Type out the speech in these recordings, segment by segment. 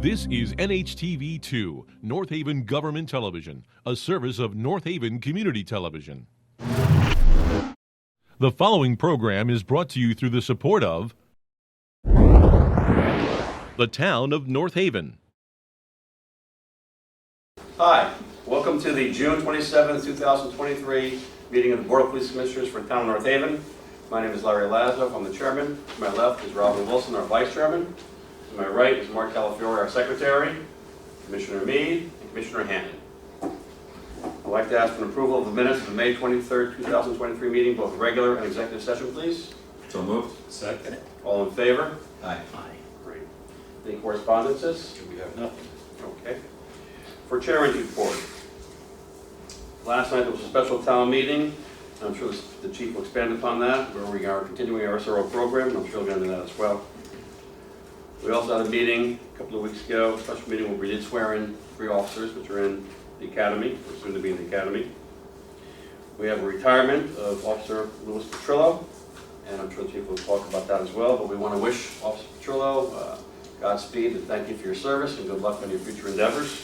This is NHTV2, North Haven Government Television, a service of North Haven Community Television. The following program is brought to you through the support of the Town of North Haven. Hi, welcome to the June 27, 2023 meeting of the Board of Police Commissioners for Town of North Haven. My name is Larry Lazo, I'm the chairman. To my left is Robin Wilson, our vice chairman. To my right is Mark Calafiore, our secretary, Commissioner Meade, and Commissioner Hannon. I'd like to ask for an approval of the minutes of the May 23rd, 2023 meeting, both regular and executive session, please. So moved. Second. All in favor? Aye. Great. Any correspondences? We have nothing. Okay. For chairman's report. Last night there was a special town meeting. I'm sure the chief will expand upon that, where we are continuing our SRO program, and I'm sure we'll get into that as well. We also had a meeting a couple of weeks ago, a special meeting where we did swear in 3 officers which are in the academy, or soon to be in the academy. We have a retirement of Officer Louis Petrillo, and I'm sure the chief will talk about that as well, but we want to wish Officer Petrillo Godspeed and thank you for your service and good luck on your future endeavors.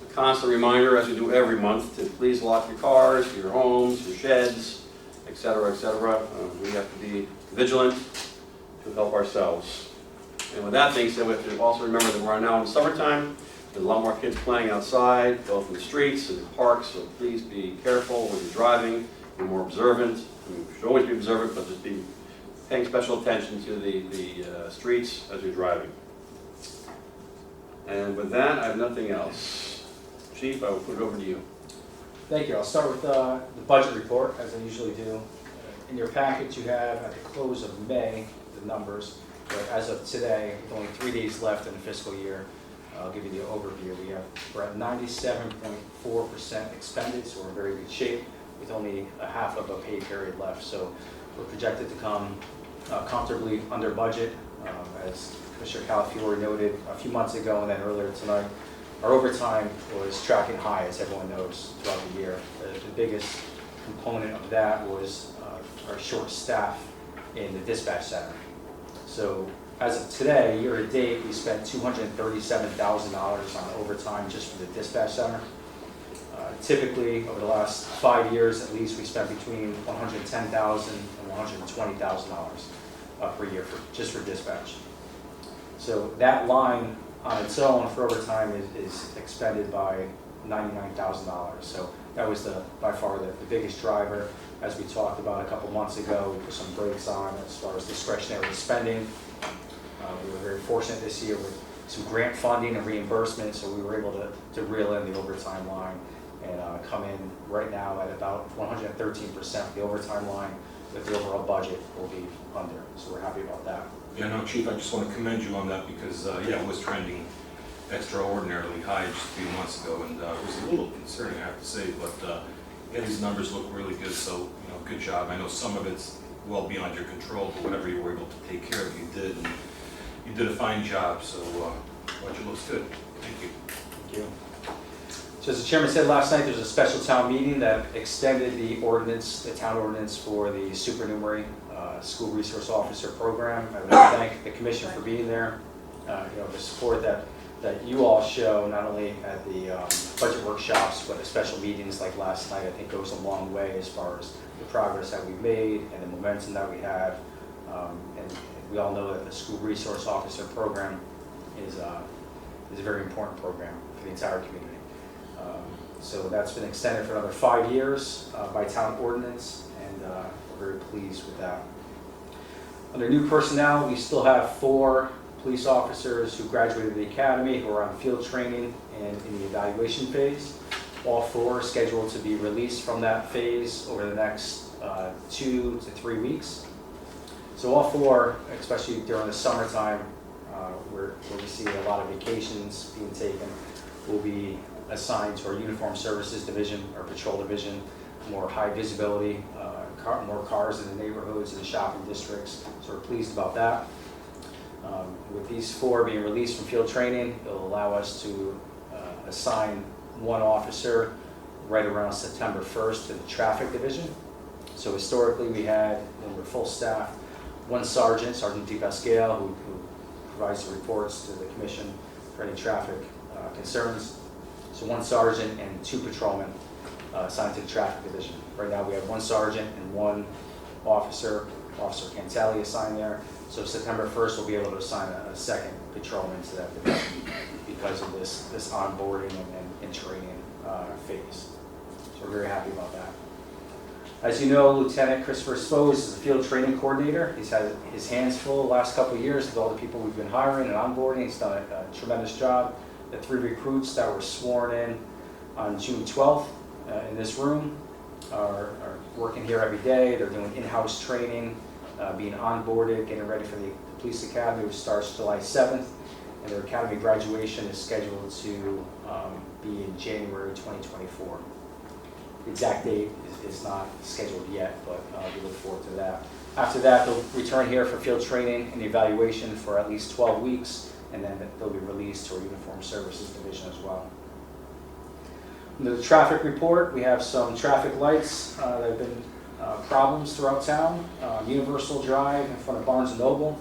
A constant reminder, as we do every month, to please lock your cars, your homes, your sheds, etc., etc. We have to be vigilant to help ourselves. And with that being said, we have to also remember that we're now in summertime. There's a lot more kids playing outside, both in the streets and in parks, so please be careful when you're driving, be more observant. You should always be observant, but just be paying special attention to the streets as you're driving. And with that, I have nothing else. Chief, I will put it over to you. Thank you. I'll start with the budget report, as I usually do. In your package, you have at the close of May the numbers. But as of today, with only 3 days left in the fiscal year, I'll give you the overview. We're at 97.4% expended, so we're in very good shape with only a half of a pay period left. So we're projected to come comfortably under budget. As Commissioner Calafiore noted a few months ago and then earlier tonight, our overtime was tracking high, as everyone knows, throughout the year. The biggest component of that was our short staff in the dispatch center. So as of today, year to date, we spent $237,000 on overtime just for the dispatch center. Typically, over the last 5 years at least, we spent between $110,000 and $120,000 per year just for dispatch. So that line on its own for overtime is expended by $99,000. So that was by far the biggest driver. As we talked about a couple months ago, we put some brakes on as far as discretionary spending. We were very fortunate this year with some grant funding and reimbursement, so we were able to reel in the overtime line and come in right now at about 113% of the overtime line, with the overall budget will be under. So we're happy about that. Yeah, no, Chief, I just want to commend you on that because, yeah, it was trending extraordinarily high just a few months ago, and it was a little concerning, I have to say, but yeah, these numbers look really good, so, good job. I know some of it's well beyond your control, but whatever you were able to take care of, you did, and you did a fine job, so budget looks good. Thank you. Thank you. So as the chairman said last night, there was a special town meeting that extended the town ordinance for the supernumerary school resource officer program. I would like to thank the commission for being there. The support that you all show, not only at the budget workshops, but at special meetings like last night, I think goes a long way as far as the progress that we've made and the momentum that we have. And we all know that the school resource officer program is a very important program for the entire community. So that's been extended for another 5 years by town ordinance, and we're very pleased with that. Under new personnel, we still have 4 police officers who graduated the academy who are on field training and in the evaluation phase. All 4 are scheduled to be released from that phase over the next 2 to 3 weeks. So all 4, especially during the summertime, where we see a lot of vacations being taken, will be assigned to our uniform services division, our patrol division, more high visibility, more cars in the neighborhoods and the shopping districts. So we're pleased about that. With these 4 being released from field training, it'll allow us to assign 1 officer right around September 1st to the traffic division. So historically we had, when we're full staff, 1 sergeant, Sergeant DePascale, who provides the reports to the commission for any traffic concerns. So 1 sergeant and 2 patrolmen assigned to the traffic division. Right now we have 1 sergeant and 1 officer, Officer Cantelli assigned there. So September 1st we'll be able to assign a second patrolman to that division because of this onboarding and training phase. So we're very happy about that. As you know, Lieutenant Christopher Spose is the field training coordinator. He's had his hands full the last couple of years with all the people we've been hiring and onboarding. He's done a tremendous job. The 3 recruits that were sworn in on June 12th in this room are working here every day. They're doing in-house training, being onboarded, getting ready for the police academy, which starts July 7th. And their academy graduation is scheduled to be in January 2024. The exact date is not scheduled yet, but we look forward to that. After that, they'll return here for field training and evaluation for at least 12 weeks, and then they'll be released to our Uniform Services Division as well. Under the traffic report, we have some traffic lights that have been problems throughout town. Universal Drive in front of Barnes & Noble.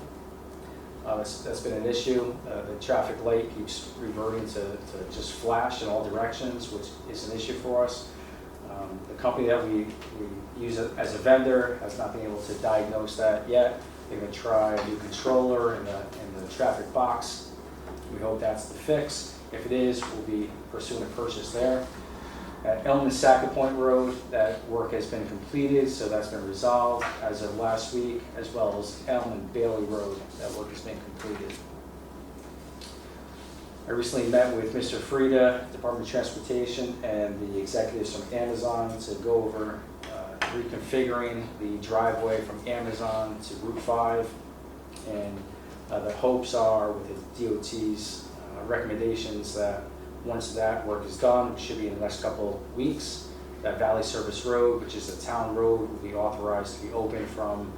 That's been an issue. The traffic light keeps reverting to just flash in all directions, which is an issue for us. The company that we use as a vendor has not been able to diagnose that yet. They're going to try a new controller in the traffic box. We hope that's the fix. If it is, we'll be pursuing a purchase there. At Elm and Saca Point Road, that work has been completed, so that's been resolved as of last week, as well as Elm and Bailey Road, that work has been completed. I recently met with Mr. Frieda, Department of Transportation, and the executives from Amazon to go over reconfiguring the driveway from Amazon to Route 5. And the hopes are, with the DOT's recommendations, that once that work is done, which should be in the next couple of weeks, that Valley Service Road, which is a town road, will be authorized to be open from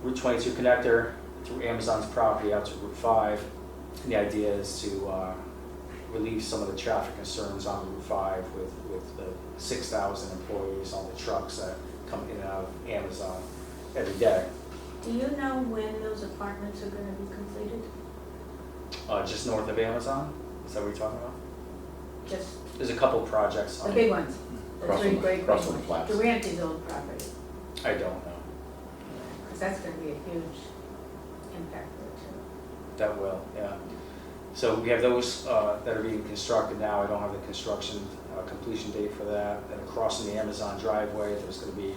Route 22 connector through Amazon's property out to Route 5. And the idea is to relieve some of the traffic concerns on Route 5 with the 6,000 employees on the trucks that come in and out of Amazon every day. Do you know when those apartments are going to be completed? Just north of Amazon? Is that what you're talking about? Just There's a couple of projects. the big ones, the Across 3 from the- great across from ones. the flats. Durante's old property, I don't know. because that's going to be a huge impact there too. That will, yeah. So we have those that are being constructed now. I don't have the construction completion date for that. And across in the Amazon driveway, there's going to be,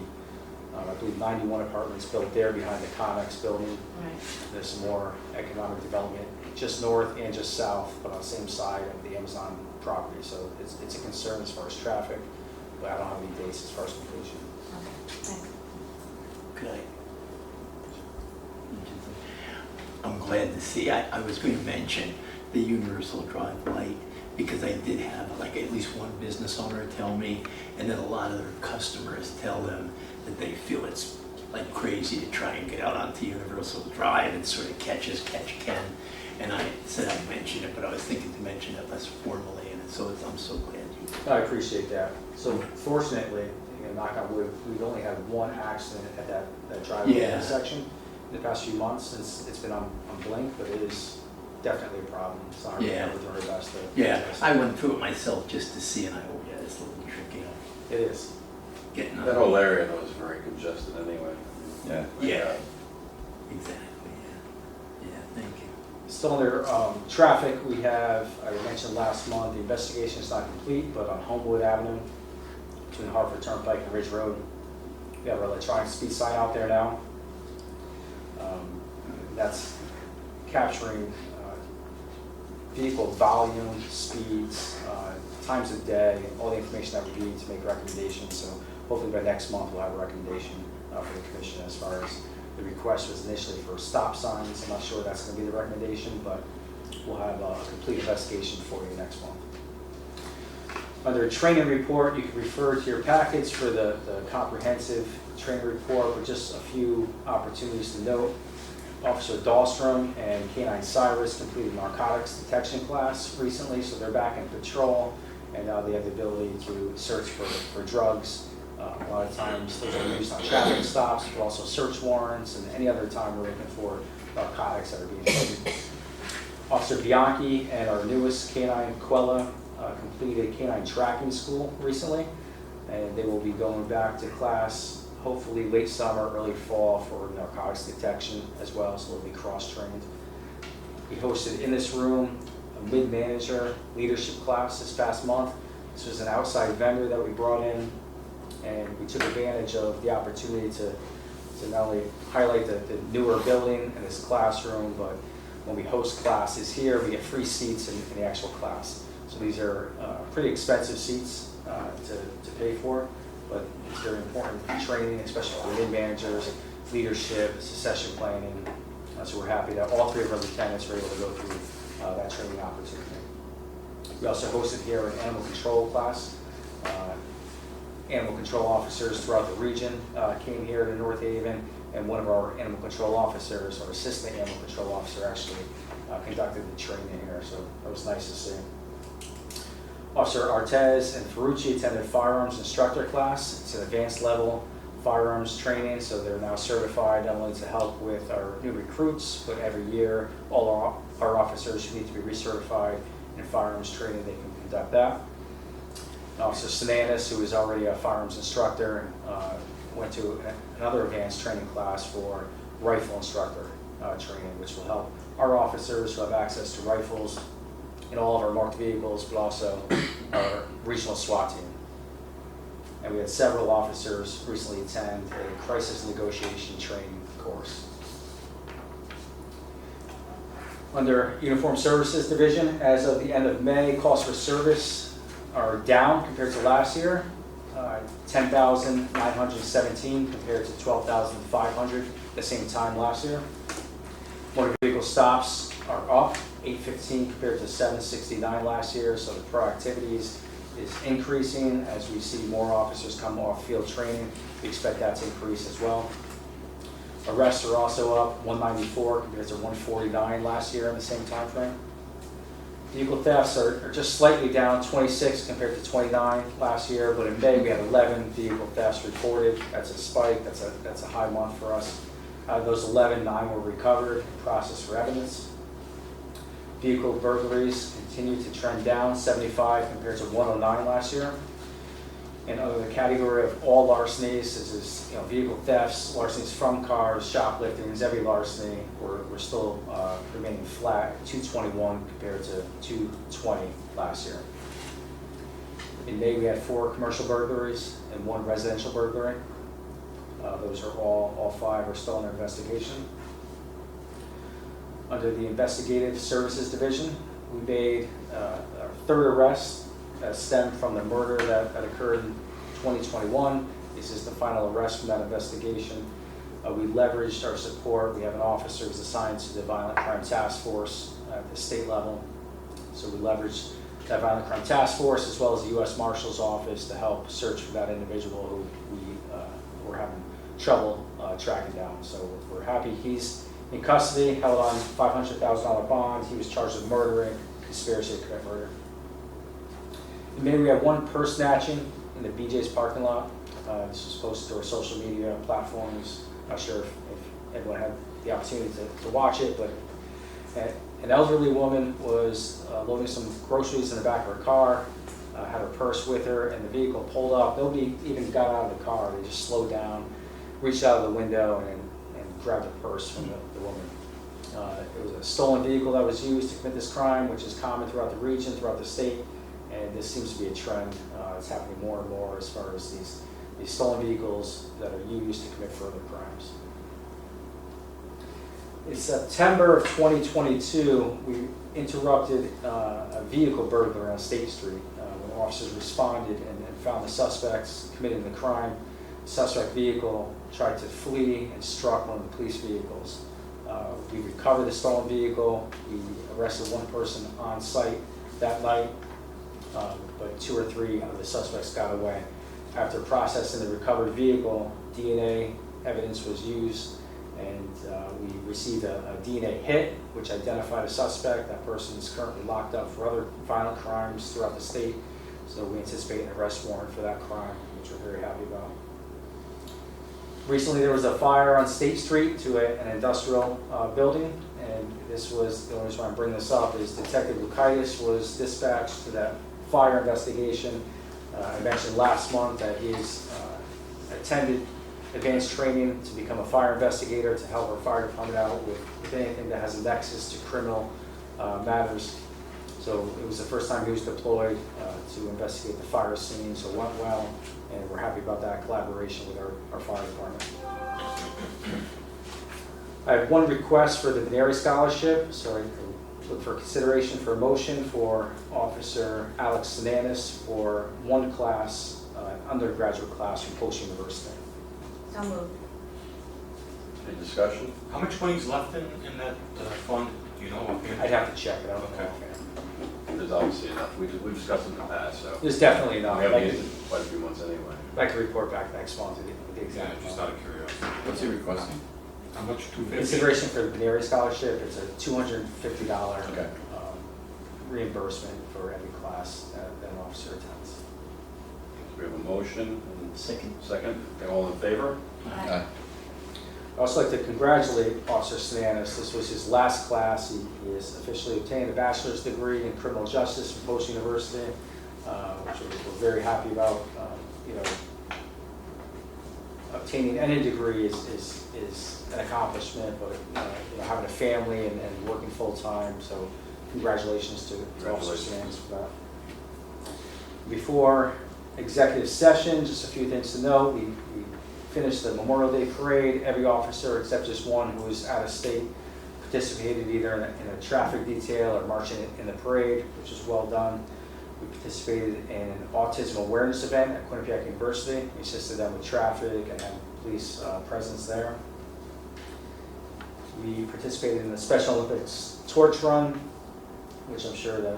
I believe, 91 apartments built there behind the Connex building. Right. There's some more economic development just north and just south, but on the same side of the Amazon property. So it's a concern as far as traffic, but I don't have any dates as far as completion. Okay, thanks. Could I? I'm glad to see, I was going to mention the Universal Drive light, because I did have like at least one business owner tell me, and then a lot of their customers tell them that they feel it's like crazy to try and get out onto Universal Drive and sort of catch can. And I said I'd mention it, but I was thinking to mention it less formally, and so I'm so glad you. I appreciate that. So fortunately, knock on wood, we've only had one accident at that driveway Yeah. intersection in the past few months since it's been on blink, but it is definitely a problem. So we're Yeah. doing our best to. Yeah, I went through it myself just to see, and it's a little tricky It is. getting That on. whole area though is very congested anyway. Yeah. Yeah. Exactly, yeah. Yeah, thank you. Still under traffic, we have, I mentioned last month, the investigation is not complete, but on Homewood Avenue, between Hartford Turnpike and Ridge Road, we have our electronic speed sign out there now. That's capturing vehicle volume, speeds, times of day, all the information that we need to make recommendations. So hopefully by next month, we'll have a recommendation for the commission as far as the request was initially for stop signs. I'm not sure that's going to be the recommendation, but we'll have a complete investigation for you next month. Under training report, you can refer to your packets for the comprehensive training report with just a few opportunities to note. Officer Dahlstrom and K9 Cyrus completed narcotics detection class recently, so they're back in patrol, and now they have the ability to search for drugs A lot of times those are used on traffic stops, but also search warrants and any other time we're looking for narcotics that are being issued. Officer Bianchi and our newest canine, Quella, completed canine tracking school recently, and they will be going back to class hopefully late summer, early fall for narcotics detection as well, so they'll be cross-trained. We hosted in this room a mid-manager leadership class this past month. This was an outside vendor that we brought in, and we took advantage of the opportunity to not only highlight the newer building and this classroom, but when we host classes here, we get free seats in the actual class. So these are pretty expensive seats to pay for, but it's very important training, especially for mid-managers, leadership, succession planning. So we're happy that all three of our lieutenants were able to go through that training opportunity. We also hosted here an animal control class. Animal control officers throughout the region came here to North Haven, and one of our animal control officers, or assistant animal control officer, actually conducted the training here, so that was nice to see. Officer Artez and Ferrucci attended firearms instructor class. It's an advanced level firearms training, so they're now certified not only to help with our new recruits, but every year all our officers who need to be recertified in firearms training, they can conduct that. Officer Sinanis, who is already a firearms instructor, went to another advanced training class for rifle instructor training, which will help our officers who have access to rifles in all of our marked vehicles, but also our regional SWAT team. And we had several officers recently attend a crisis negotiation training course. Under Uniform Services Division, as of the end of May, costs for service are down compared to last year, $10,917 compared to $12,500 the same time last year. Motor vehicle stops are up, 815 compared to 769 last year, so the proactivity is increasing as we see more officers come off field training. We expect that to increase as well. Arrests are also up, 194 compared to 149 last year in the same time frame. Vehicle thefts are just slightly down, 26 compared to 29 last year, but in May we had 11 vehicle thefts reported. That's a spike, that's a high month for us. Out of those 11, 9 were recovered and processed for evidence. Vehicle burglaries continue to trend down, 75 compared to 109 last year. And under the category of all larcenies, this is vehicle thefts, larcenies from cars, shopliftings, every larceny, we're still remaining flat at 221 compared to 220 last year. In May, we had 4 commercial burglaries and 1 residential burglary. Those are all 5 are still under investigation. Under the Investigative Services Division, we made our 3rd arrest that stemmed from the murder that occurred in 2021. This is the final arrest from that investigation. We leveraged our support. We have an officer who's assigned to the Violent Crime Task Force at the state level. So we leveraged that Violent Crime Task Force as well as the U.S. Marshal's Office to help search for that individual who we were having trouble tracking down. So we're happy he's in custody, held on $500,000 bond. He was charged with murdering, conspiracy to commit murder. In May, we had 1 purse snatching in the BJ's parking lot. This was posted to our social media platforms. Not sure if everyone had the opportunity to watch it, but an elderly woman was loading some groceries in the back of her car, had her purse with her, and the vehicle pulled up. Nobody even got out of the car. They just slowed down, reached out of the window, and grabbed a purse from the woman. It was a stolen vehicle that was used to commit this crime, which is common throughout the region, throughout the state, and this seems to be a trend. It's happening more and more as far as these stolen vehicles that are used to commit further crimes. In September of 2022, we interrupted a vehicle burglary on State Street when officers responded and found the suspects committing the crime. The suspect vehicle tried to flee and struck one of the police vehicles. We recovered the stolen vehicle. We arrested 1 person on site that night, but 2 or 3 of the suspects got away. After processing the recovered vehicle, DNA evidence was used, and we received a DNA hit, which identified a suspect. That person is currently locked up for other violent crimes throughout the state, so we anticipate an arrest warrant for that crime, which we're very happy about. Recently, there was a fire on State Street to an industrial building, and this was, the only reason why I'm bringing this up is Detective Lukaitis was dispatched to that fire investigation. I mentioned last month that he's attended advanced training to become a fire investigator to help our fire department out with anything that has a nexus to criminal matters. So it was the first time he was deployed to investigate the fire scene, so it went well, and we're happy about that collaboration with our fire department. I have one request for the Veneri Scholarship, so I look for consideration for a motion for Officer Alex Sinanis for one class, undergraduate class from Post University. So moved. Any discussion? How much money's left in that fund? Do you know offhand? I'd have to check it out. Okay. There's obviously enough. We've discussed it in the past, so. There's definitely We enough. haven't I'd used it in quite a few months anyway. like to report back next month with the Yeah, exact just amount. out of curiosity. What's he requesting? How much? 250? Consideration for the Veneri Scholarship, it's a $250 Okay. reimbursement for every class that an officer attends. We have a motion and Second. second. Okay, all in favor? Aye. I'd also like to congratulate Officer Sinanis. This was his last class. He has officially obtained a bachelor's degree in criminal justice from Post University, which we're very happy about. Obtaining any degree is an accomplishment, but having a family and working full-time, so congratulations to Officer Sinanis for that. Before executive session, just a few things to note. We finished the Memorial Day Parade. Every officer, except just one who was out of state, participated either in a traffic detail or marching in the parade, which was well done. We participated in an autism awareness event at Quinnipiac University. We assisted them with traffic and had police presence there. We participated in the Special Olympics torch run, which I'm sure that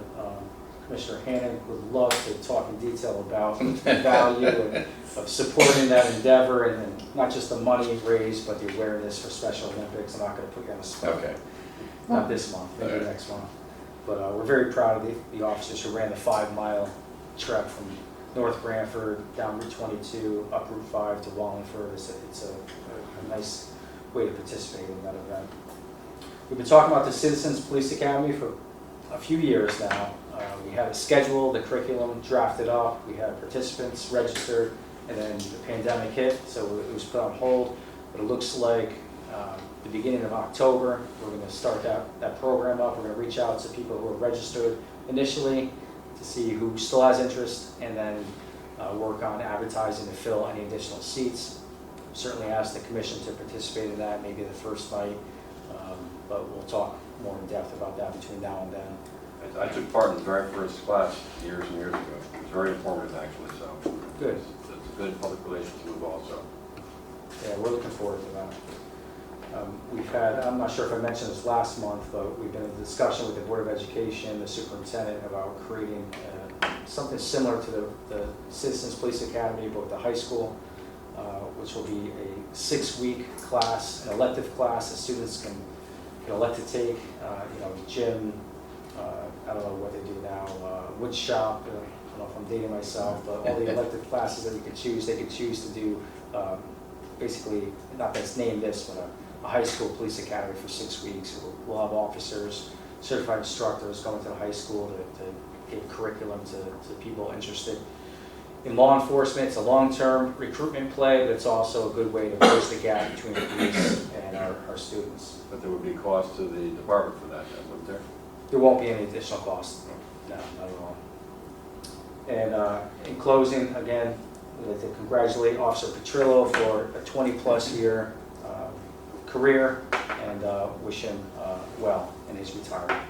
Commissioner Hannon would love to talk in detail about the value of supporting that endeavor, and not just the money raised, but the awareness for Special Olympics. I'm not going to put you on the spot. Okay. Not this month, maybe All right. next month. But we're very proud of the officers who ran the 5-mile trek from North Branford down Route 22, up Route 5 to Wallingford. It's a nice way to participate in that event. We've been talking about the Citizens Police Academy for a few years now. We had a schedule, the curriculum drafted up, we had participants registered, and then the pandemic hit, so it was put on hold. But it looks like the beginning of October, we're going to start that program up. We're going to reach out to people who are registered initially to see who still has interest, and then work on advertising to fill any additional seats. Certainly ask the commission to participate in that, maybe the first night, but we'll talk more in depth about that between now and then. I took part in the very first class years and years ago. It was very informative, actually, so. Good. It's a good public relations move also. Yeah, we're looking forward to that. We've had, I'm not sure if I mentioned this last month, but we've been in discussion with the Board of Education, the superintendent, about creating something similar to the Citizens Police Academy, but with the high school, which will be a 6-week class, an elective class that students can elect to take. Gym, I don't know what they do now, wood shop, I don't know if I'm dating myself, but all the elective classes that you could choose, they could choose to do basically, not that it's named this, but a high school police academy for 6 weeks. We'll have officers, certified instructors going to the high school to give curriculum to people interested in law enforcement. It's a long-term recruitment play, but it's also a good way to bridge the gap between the police and our students. But there would be cost to the department for that, wouldn't there? There won't be any additional cost. No, not at all. And in closing, again, we'd like to congratulate Officer Petrillo for a 20-plus year career, and wish him well in his retirement.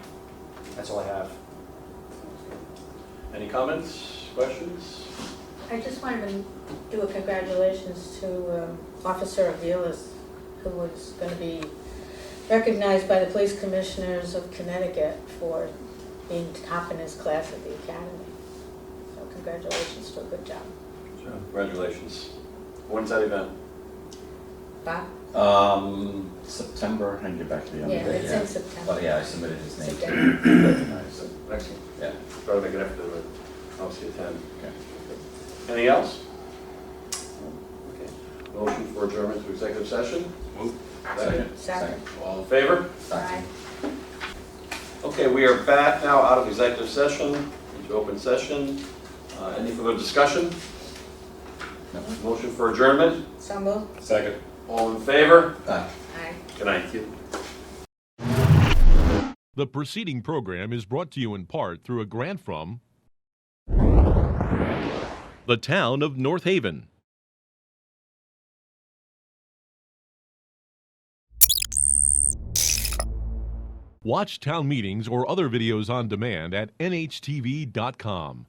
That's all I have. Any comments, questions? I just wanted to do a congratulations to Officer Aviles, who was going to be recognized by the police commissioners of Connecticut for being top in his class at the academy. So congratulations to a good job. Congratulations. When's that event? Bob? September, I can get back to you on the Yeah, date. it's in September. But yeah, I submitted his name September. to recognize it. Excellent. Yeah. Try to make an effort to obviously attend. Okay. Anything else? Motion for adjournment to executive session? Move. Second. All in favor? Aye. Okay, we are back now out of executive session, into open session. Any further discussion? No. Motion for adjournment? So moved. Second. All in favor? Aye. Aye. Good night. The preceding program is brought to you in part through a grant from the town of North Haven. Watch town meetings or other videos on demand at nhtv.com.